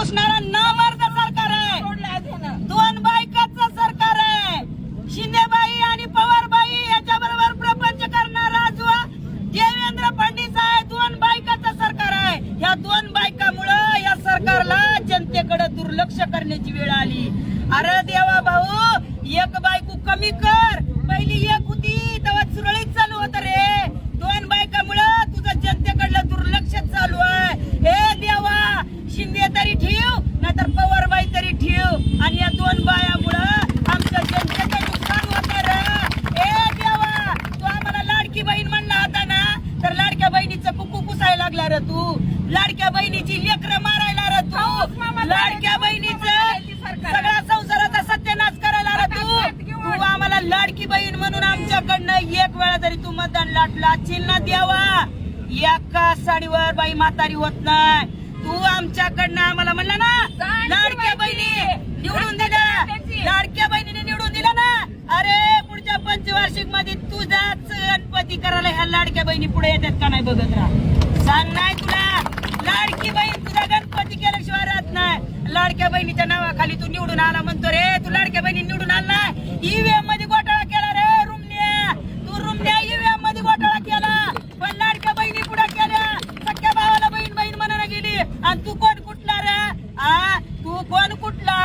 पोसणारा नामर्द सरकार आहे, दोन बायकाचं सरकार आहे. शिंदेबाई आणि पवारबाई याच्याबरोबर प्रपंच करणारा जो देवेंद्र फडणवीस आहे, दोन बायकाचं सरकार आहे. या दोन बायकामुळं या सरकारला जनतेकडे दुर्लक्ष करण्याची वेळ आली. अरे देवा भाऊ, एक बायको कमी कर, पहिली एक होती तेव्हा सुरळीत चालू होत रे. दोन बायकामुळं तुझं जनतेकडलं दुर्लक्ष चालू आहे. हे देवा, शिंदे तरी ठेव नाहीतर पवारबाई तरी ठेव, आणि या दोन बायामुळं आमच्या जनतेचं नुकसान होत रे. हे देवा, तू आम्हाला लाडकी बहीण म्हणला होता ना, तर लाडक्या बहिणीचं कुकू पुसायला लागला रे तू, लाडक्या बहिणीची लेकरं मारायला रे तू, लाडक्या बहिणीचं सगळ्या संसाराचा सत्यानाश करायला रे तू आम्हाला लाडकी बहीण म्हणून आमच्याकडनं एक वेळा जरी तू मतदान लाटलाशील ना देवा, एका साडीवर बाई म्हातारी होत नाही. तू आमच्याकडनं आम्हाला म्हणला ना लाडक्या बहिणी निवडून दिल्या, लाडक्या बहिणीने निवडून दिला ना. अरे पुढच्या पंचवार्षिक मध्ये तुझाच गणपती करायला ह्या लाडक्या बहिणी पुढे येतात का नाही बघत राहा. सांग नाही तुला, लाडकी बहीण तुझा गणपती केल्याशिवाय राहत नाही. लाडक्या बहिणीच्या नावाखाली तू निवडून आला म्हणतो रे, तू लाडक्या